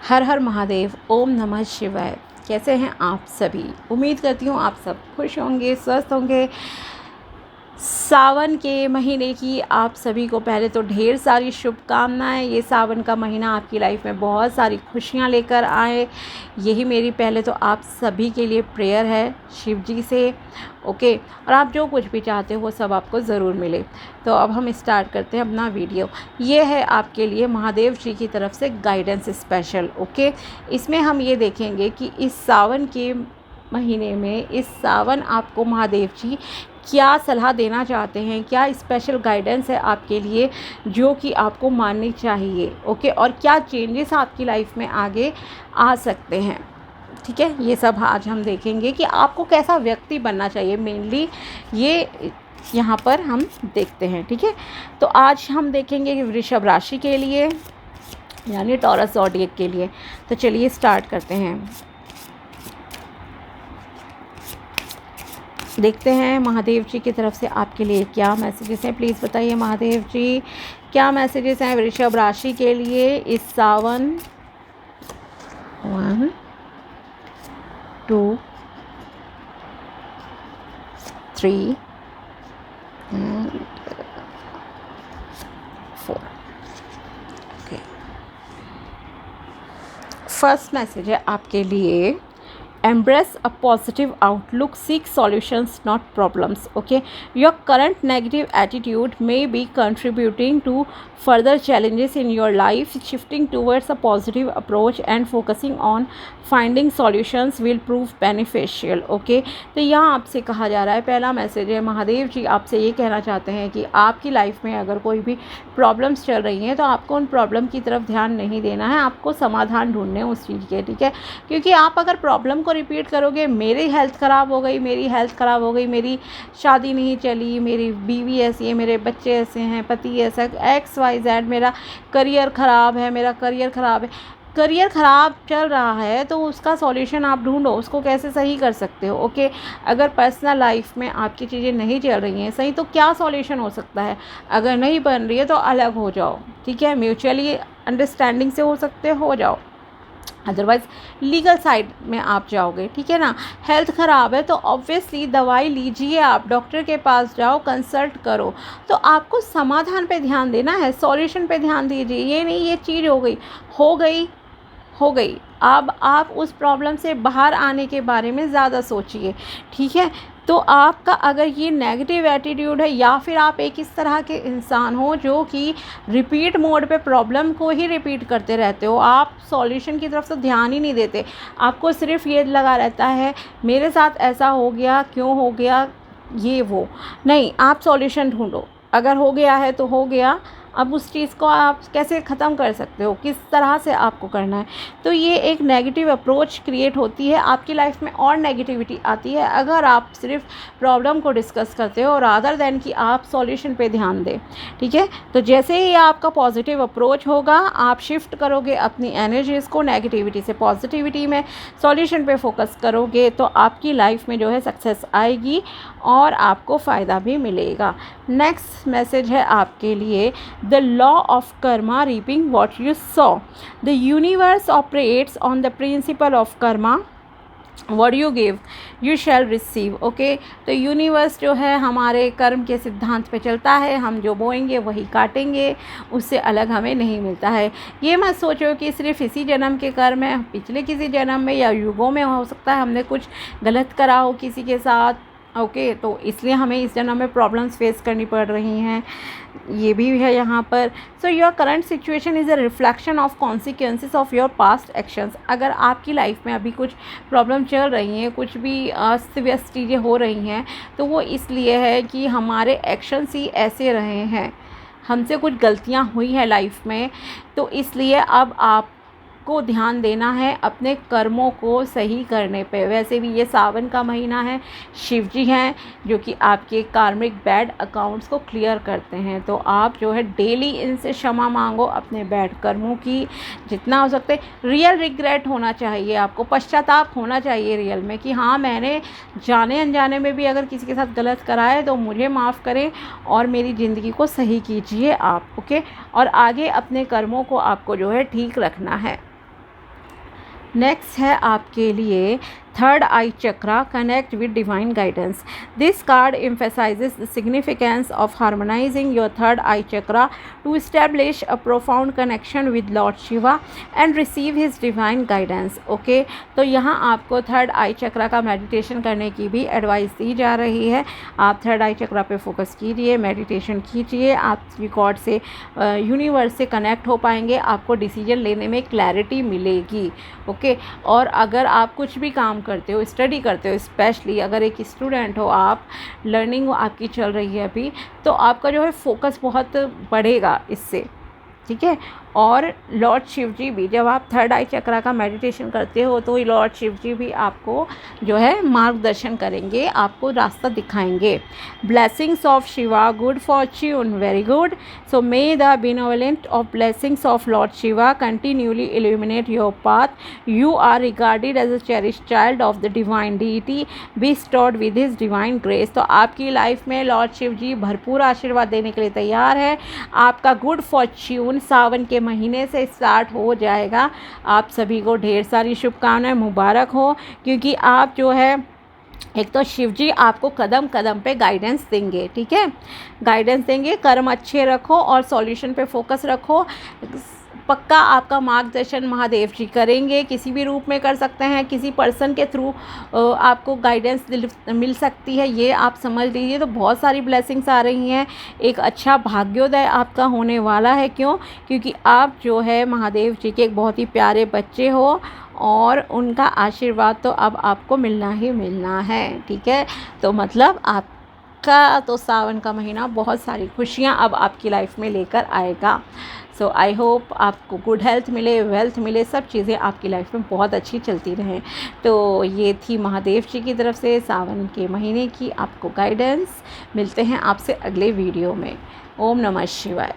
हर हर महादेव, ओम नमः शिवाय। कैसे हैं आप सभी? उम्मीद करती हूँ आप सब खुश होंगे, स्वस्थ होंगे। सावन के महीने की आप सभी को पहले तो ढेर सारी शुभकामनाएं। ये सावन का महीना आपकी लाइफ में बहुत सारी खुशियां लेकर आए, यही मेरी पहले तो आप सभी के लिए प्रेयर है शिव जी से। ओके, और आप जो कुछ भी चाहते हो वो सब आपको ज़रूर मिले। तो अब हम स्टार्ट करते हैं अपना वीडियो। ये है आपके लिए महादेव जी की तरफ से गाइडेंस स्पेशल। ओके, इसमें हम ये देखेंगे कि इस सावन के महीने में, इस सावन आपको महादेव जी क्या सलाह देना चाहते हैं, क्या स्पेशल गाइडेंस है आपके लिए जो कि आपको माननी चाहिए। ओके, और क्या चेंजेस आपकी लाइफ में आगे आ सकते हैं। ठीक है, ये सब आज हम देखेंगे कि आपको कैसा व्यक्ति बनना चाहिए। मेनली ये यहाँ पर हम देखते हैं। ठीक है, तो आज हम देखेंगे कि वृषभ राशि के लिए यानी टॉरस ज़ोडिएक के लिए। तो चलिए स्टार्ट करते हैं। देखते हैं महादेव जी की तरफ से आपके लिए क्या मैसेजेस हैं। प्लीज़ बताइए महादेव जी, क्या मैसेजेस हैं वृषभ राशि के लिए इस सावन। 1 2 3 and 4। ओके, फर्स्ट मैसेज है आपके लिए, embrace a positive outlook, seek solutions not problems. Okay, your current negative attitude may be contributing to further challenges in your life. Shifting towards a positive approach and focusing on finding solutions will prove beneficial. Okay, तो यहाँ आपसे कहा जा रहा है, पहला message है महादेव जी आपसे ये कहना चाहते हैं कि आपकी लाइफ में अगर कोई भी प्रॉब्लम्स चल रही हैं तो आपको उन प्रॉब्लम की तरफ ध्यान नहीं देना है, आपको समाधान ढूंढने हैं उस चीज़ के। ठीक है, क्योंकि आप अगर प्रॉब्लम को रिपीट करोगे, मेरी हेल्थ ख़राब हो गई, मेरी हेल्थ ख़राब हो गई, मेरी शादी नहीं चली, मेरी बीवी ऐसी है, मेरे बच्चे ऐसे हैं, पति ऐसा, XYZ, मेरा करियर ख़राब है, मेरा करियर ख़राब है। करियर ख़राब चल रहा है तो उसका सॉल्यूशन आप ढूंढो, उसको कैसे सही कर सकते हो। ओके, अगर पर्सनल लाइफ में आपकी चीज़ें नहीं चल रही हैं सही तो क्या सॉल्यूशन हो सकता है। अगर नहीं बन रही है तो अलग हो जाओ। ठीक है, म्यूचुअली अंडरस्टैंडिंग से हो सकते हो जाओ, अदरवाइज़ लीगल साइड में आप जाओगे। ठीक है ना, हेल्थ ख़राब है तो ऑब्वियसली दवाई लीजिए, आप डॉक्टर के पास जाओ, कंसल्ट करो। तो आपको समाधान पे ध्यान देना है, सॉल्यूशन पे ध्यान दीजिए। ये नहीं ये चीज़ हो गई, अब आप उस प्रॉब्लम से बाहर आने के बारे में ज़्यादा सोचिए। ठीक है, तो आपका अगर ये नेगेटिव एटीट्यूड है या फिर आप एक इस तरह के इंसान हो जो कि रिपीट मोड पे प्रॉब्लम को ही रिपीट करते रहते हो, आप सॉल्यूशन की तरफ से ध्यान ही नहीं देते, आपको सिर्फ ये लगा रहता है मेरे साथ ऐसा हो गया, क्यों हो गया, ये वो नहीं, आप सॉल्यूशन ढूंढो। अगर हो गया है तो हो गया, अब उस चीज़ को आप कैसे ख़त्म कर सकते हो, किस तरह से आपको करना है। तो ये एक नेगेटिव अप्रोच क्रिएट होती है आपकी लाइफ में और नेगेटिविटी आती है अगर आप सिर्फ प्रॉब्लम को डिस्कस करते हो रादर देन कि आप सॉल्यूशन पे ध्यान दें। ठीक है, तो जैसे ही आपका पॉजिटिव अप्रोच होगा, आप शिफ्ट करोगे अपनी एनर्जीज़ को नेगेटिविटी से पॉजिटिविटी में, सॉल्यूशन पे फोकस करोगे तो आपकी लाइफ में जो है सक्सेस आएगी और आपको फ़ायदा भी मिलेगा। नेक्स्ट मैसेज है आपके लिए, the law of karma, reaping what you sow. The universe operates on the principle of karma. What you give you shall receive. Okay, तो यूनिवर्स जो है हमारे कर्म के सिद्धांत पे चलता है, हम जो बोएंगे वही काटेंगे, उससे अलग हमें नहीं मिलता है। ये मत सोचो कि सिर्फ इसी जन्म के कर्म है, पिछले किसी जन्म में या युगों में हो सकता है हमने कुछ गलत करा हो किसी के साथ। ओके, तो इसलिए हमें इस जन्म में प्रॉब्लम्स फेस करनी पड़ रही हैं, ये भी है यहाँ पर। So your current situation is a reflection of consequences of your past actions. अगर आपकी लाइफ में अभी कुछ प्रॉब्लम चल रही हैं, कुछ भी अस्त व्यस्त चीज़ें हो रही हैं, तो वो इसलिए है कि हमारे एक्शंस ही ऐसे रहे हैं, हमसे कुछ गलतियाँ हुई हैं लाइफ में, तो इसलिए अब आप को ध्यान देना है अपने कर्मों को सही करने पे। वैसे भी ये सावन का महीना है, शिव जी हैं जो कि आपके कार्मिक बैड अकाउंट्स को क्लियर करते हैं, तो आप जो है डेली इनसे क्षमा मांगो अपने बैड कर्मों की, जितना हो सकते। रियल रिग्रेट होना चाहिए, आपको पश्चाताप होना चाहिए रियल में कि हाँ मैंने जाने अनजाने में भी अगर किसी के साथ गलत करा है तो मुझे माफ़ करें और मेरी ज़िंदगी को सही कीजिए आप। ओके, और आगे अपने कर्मों को आपको जो है ठीक रखना है। नेक्स्ट है आपके लिए third I chakra, connect with divine guidance. This card emphasizes the significance of harmonizing your third eye chakra to establish a profound connection with Lord Shiva and receive his divine guidance. Okay, तो यहाँ आपको third आई चक्रा का meditation करने की भी advice दी जा रही है। आप थर्ड आई चक्रा पे फोकस कीजिए, मेडिटेशन कीजिए, आप गॉड से, यूनिवर्स से कनेक्ट हो पाएंगे, आपको डिसीजन लेने में क्लैरिटी मिलेगी। ओके, और अगर आप कुछ भी काम करते हो, स्टडी करते हो, स्पेशली अगर एक स्टूडेंट हो आप, लर्निंग आपकी चल रही है अभी, तो आपका जो है फोकस बहुत बढ़ेगा इससे, ठीक है। और लॉर्ड शिव जी भी, जब आप थर्ड आई चक्रा का मेडिटेशन करते हो तो लॉर्ड शिव जी भी आपको जो है मार्गदर्शन करेंगे, आपको रास्ता दिखाएंगे। Blessings of Shiva, good fortune, very good. So may the benevolent of blessings of lord Shiva continuously illuminate your path. You are regarded as a cherished child of the divine deity, be stored with his divine grace. तो आपकी life में Lord Shiv जी भरपूर आशीर्वाद देने के लिए तैयार है। आपका गुड फॉर्च्यून सावन के महीने से स्टार्ट हो जाएगा। आप सभी को ढेर सारी शुभकामनाएं, मुबारक हो, क्योंकि आप जो है, एक तो शिव जी आपको कदम कदम पे गाइडेंस देंगे, ठीक है, गाइडेंस देंगे। कर्म अच्छे रखो और सॉल्यूशन पे फोकस रखो, पक्का आपका मार्गदर्शन महादेव जी करेंगे। किसी भी रूप में कर सकते हैं, किसी पर्सन के थ्रू आपको गाइडेंस मिल सकती है, ये आप समझ लीजिए। तो बहुत सारी ब्लेसिंग्स आ रही हैं, एक अच्छा भाग्योदय आपका होने वाला है। क्यों? क्योंकि आप जो है महादेव जी के एक बहुत ही प्यारे बच्चे हो और उनका आशीर्वाद तो अब आपको मिलना ही मिलना है, ठीक है। तो मतलब आपका तो सावन का महीना बहुत सारी खुशियाँ अब आपकी लाइफ में लेकर आएगा। सो आई होप आपको गुड हेल्थ मिले, वेल्थ मिले, सब चीज़ें आपकी लाइफ में बहुत अच्छी चलती रहें। तो ये थी महादेव जी की तरफ से सावन के महीने की आपको गाइडेंस। मिलते हैं आपसे अगले वीडियो में। ओम नमः शिवाय।